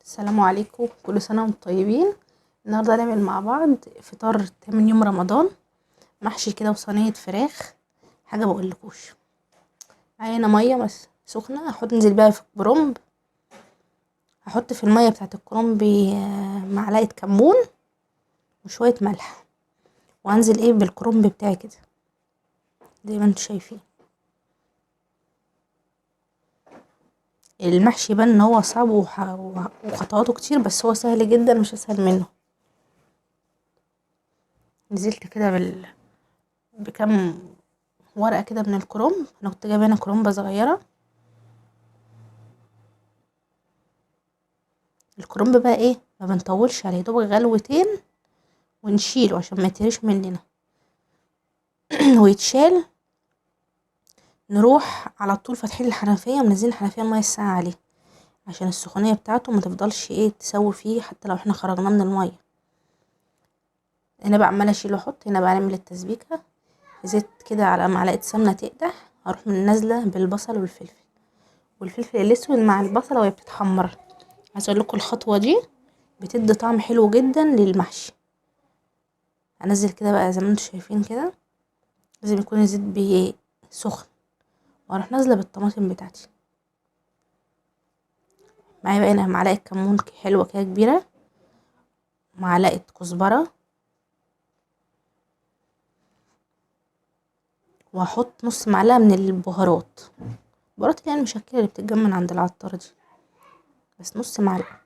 السلام عليكم، كل سنة وانتم طيبين. النهارده هنعمل مع بعض فطار تاني يوم رمضان، محشي كده وصينية فراخ. حاجة مقولكوش. معايا هنا مية بس سخنة، انزل بقى في الكرنب. هحط في المية بتاعة الكرنب معلقة كمون وشوية ملح، وهنزل بالكرنب بتاعي كده زي ما انتم شايفين. المحشي يبان ان هو صعب وخطواته كتير، بس هو سهل جدا، مش اسهل منه. نزلت كده بكم ورقة كده من الكرنب. انا كنت جايبه هنا كرنبة صغيرة. الكرنب بقى ما بنطولش عليه، دوبك غلوتين ونشيله عشان ما يتهريش مننا. ويتشال. نروح على طول فاتحين الحنفية ومنزلين الحنفية المية الساقعة عليه، عشان السخونية بتاعته ما تفضلش تسوي فيه حتى لو احنا خرجناه من المية. هنا بقى عمالة اشيل واحط. هنا بقى نعمل التسبيكة. زيت كده على معلقة سمنة تقدح، هروح من نازلة بالبصل والفلفل الاسود مع البصلة وهي بتتحمر. عايزة اقول لكم الخطوة دي بتدي طعم حلو جدا للمحشي. هنزل كده بقى زي ما انتم شايفين كده. لازم يكون الزيت سخن. واروح نازله بالطماطم بتاعتي. معايا بقى هنا معلقه كمون حلوه كده كبيره، معلقه كزبره، وهحط نص معلقه من البهارات. البهارات اللي المشكله اللي بتتجمع من عند العطار دي، بس نص معلقه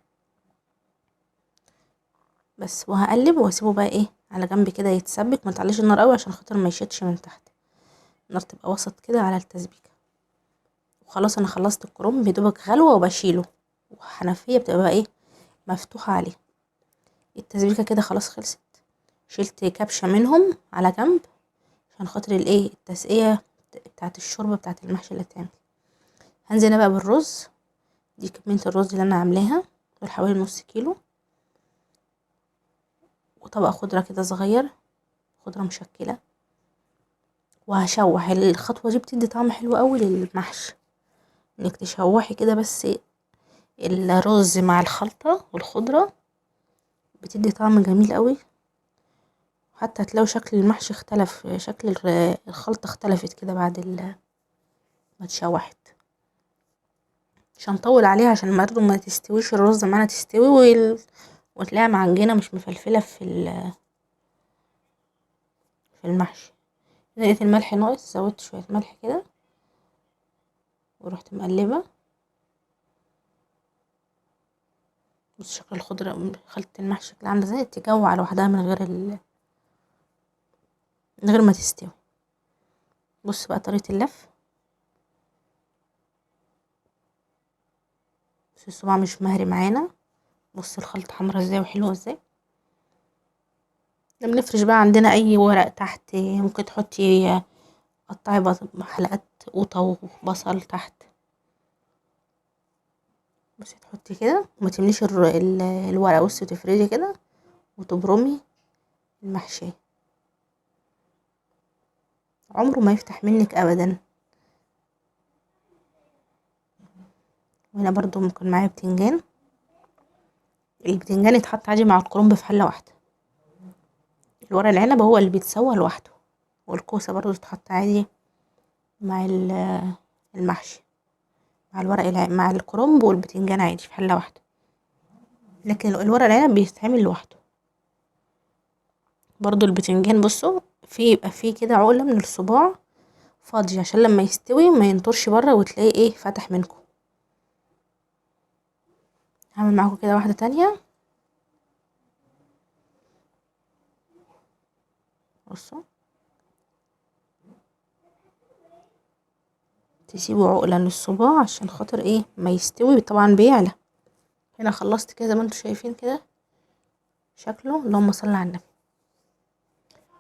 بس. وهقلب واسيبه بقى على جنب كده يتسبك. ما تعليش النار قوي عشان خاطر ما يشدش من تحت. النار تبقى وسط كده على التسبيكه. وخلاص انا خلصت الكرنب بدوبك غلوه وبشيله، وحنفيه بتبقى بقى مفتوحه عليه. التسبيكه كده خلاص خلصت. شلت كبشه منهم على جنب عشان خاطر التسقيه بتاعه الشوربه بتاعه المحشي اللي هتعمل. هنزل انا بقى بالرز. دي كميه الرز اللي انا عاملاها، دول حوالي نص كيلو. وطبق خضره كده صغير، خضره مشكله. وهشوح. الخطوه دي بتدي طعم حلو قوي للمحشي، انك تشوحي كده بس الرز مع الخلطه والخضره، بتدي طعم جميل قوي. حتى هتلاقوا شكل المحشي اختلف، شكل الخلطه اختلفت كده بعد ما اتشوحت. مش هنطول عليها عشان برضه ما تستويش الرز معانا، تستوي وتلاقيها معجنه مش مفلفله في المحشي. لقيت الملح ناقص، زودت شويه ملح كده ورحت مقلبه. بص شكل الخضره، خلطه المحشي كده عامله ازاي، تجوع لوحدها من غير ما تستوي. بص بقى طريقه اللف. بص الصباع مش مهري معانا. بص الخلطه حمرا ازاي وحلوه ازاي. لما نفرش بقى عندنا اي ورق تحت، ممكن تحطي قطعي حلقات قوطه وبصل تحت. بس تحطي كده وما تمليش الورقه. بصي تفردي كده وتبرمي المحشي، عمره ما يفتح منك ابدا. وهنا برضو ممكن معايا بتنجان. البتنجان يتحط عادي مع الكرنب في حله واحده. الورق العنب هو اللي بيتسوى لوحده، والكوسه برضو تتحط عادي مع المحشي، مع مع الكرنب والبتنجان عادي في حله واحده. لكن الورق العنب بيتعمل لوحده. برضو البتنجان بصوا يبقى فيه كده عقله من الصباع فاضيه، عشان لما يستوي ما ينطرش بره وتلاقيه فتح منكم. هعمل معاكم كده واحده تانية. بصوا تسيبوا عقله من الصباع عشان خاطر ما يستوي طبعا بيعلى. هنا خلصت كده زي ما انتم شايفين كده شكله. اللهم صل على النبي.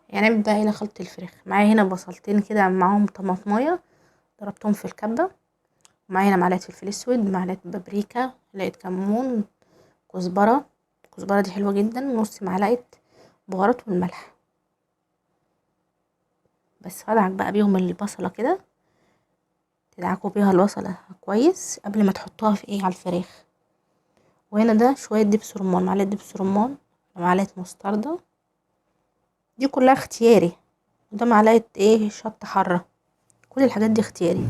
يعني نبدا هنا خلط الفراخ. معايا هنا بصلتين كده معاهم طماطمايه، ضربتهم في الكبه. ومعايا هنا معلقه فلفل اسود، معلقه بابريكا، معلقه كمون، كزبره. الكزبره دي حلوه جدا. نص معلقه بهارات والملح. بس هدعك بقى بيهم البصله كده. تدعكوا بيها البصله كويس قبل ما تحطوها في على الفراخ. وهنا ده شويه دبس رمان، معلقه دبس رمان، معلقه مستردة، دي كلها اختياري. وده معلقه ايه شطه حاره. كل الحاجات دي اختياري،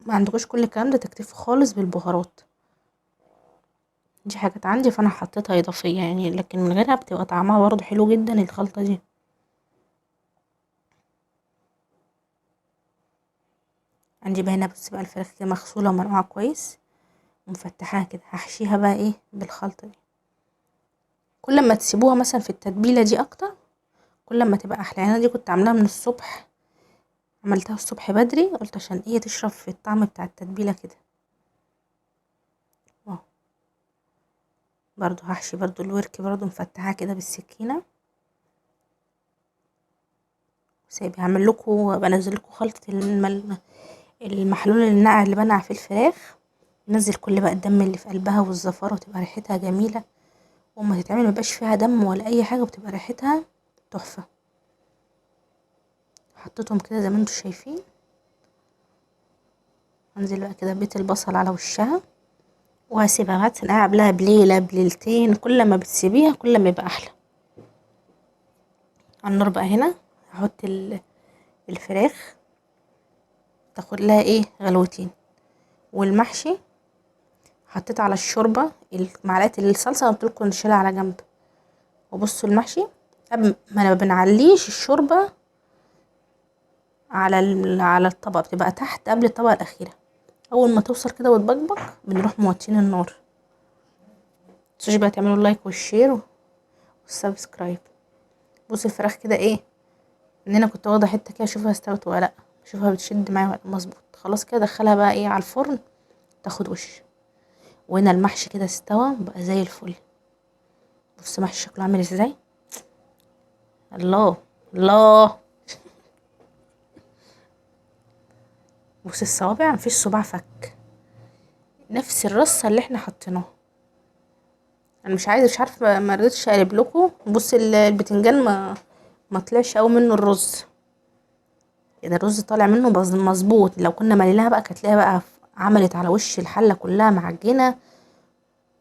ما عندكوش كل الكلام ده تكتفي خالص بالبهارات. دي حاجات عندي فانا حطيتها اضافيه يعني، لكن من غيرها بتبقى طعمها برضه حلو جدا الخلطه دي. عندي بقى هنا بس بقى الفراخ كده مغسوله ومنقوعه كويس ومفتحاها كده، هحشيها بقى ايه بالخلطه دي. كل ما تسيبوها مثلا في التتبيله دي اكتر كل ما تبقى احلى. يعني انا دي كنت عاملاها من الصبح، عملتها الصبح بدري، قلت عشان ايه تشرب في الطعم بتاع التتبيله كده. اهو برضو هحشي برضو الورك، برضو مفتحاه كده بالسكينه وسايبها. هعمل لكم بنزل لكم خلطه المحلول النقع اللي بنقع في الفراخ، نزل كل بقى الدم اللي في قلبها والزفاره، وتبقى ريحتها جميله. وما تتعمل مبقاش فيها دم ولا اي حاجه، وبتبقى ريحتها تحفه. حطيتهم كده زي ما انتم شايفين. انزل بقى كده بيت البصل على وشها وهسيبها هتنقع قبلها بليله بليلتين. كل ما بتسيبيها كل ما يبقى احلى. على النار بقى هنا هحط الفراخ تاخد لها ايه غلوتين. والمحشي حطيت على الشوربه معلقه الصلصه، قلت لكم نشيلها على جنب. وبصوا المحشي قبل ما بنعليش الشوربه على الطبق، بتبقى تحت قبل الطبقه الاخيره. اول ما توصل كده وتبقبق بنروح موطين النار. متنسوش بقى تعملوا اللايك والشير والسبسكرايب. بص الفراخ كده ايه، ان انا كنت واخده حته كده اشوفها استوت ولا لا، اشوفها بتشد معايا ولا مظبوط. خلاص كده ادخلها بقى ايه على الفرن تاخد وش. وهنا المحشي كده استوى بقى زي الفل. بص محشي شكله عامل ازاي. الله الله. بص الصوابع مفيش صباع فك، نفس الرصه اللي احنا حطيناها. انا مش عارفه ما رضيتش اقلب لكم. بص البتنجان ما طلعش قوي منه الرز كده، الرز طالع منه مظبوط. لو كنا مليناها بقى كانت تلاقيها بقى عملت على وش الحله كلها معجنه.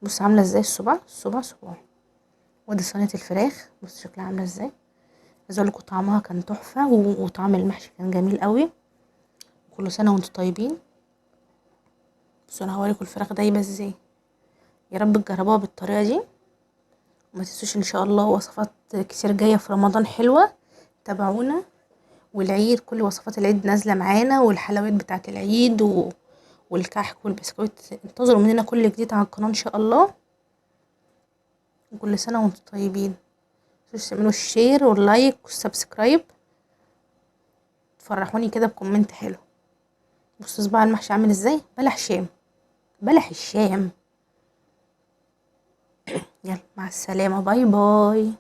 بص عامله ازاي الصباع صباع. ودي صينيه الفراخ بص شكلها عامله ازاي. عايزه اقول لكم طعمها كان تحفه وطعم المحشي كان جميل قوي. كل سنه وانتم طيبين. بص انا هوريكم الفراخ دايبه ازاي. يا رب تجربوها بالطريقه دي. وما تنسوش ان شاء الله وصفات كتير جايه في رمضان حلوه. تابعونا. والعيد كل وصفات العيد نازله معانا، والحلويات بتاعه العيد والكحك والبسكويت. انتظروا مننا كل جديد على القناه ان شاء الله. وكل سنه وانتم طيبين. متنسوش تعملوا الشير واللايك والسبسكرايب، تفرحوني كده بكومنت حلو. بصوا صباع المحشي عامل ازاي. بلح شام، بلح الشام. يلا مع السلامه، باي باي.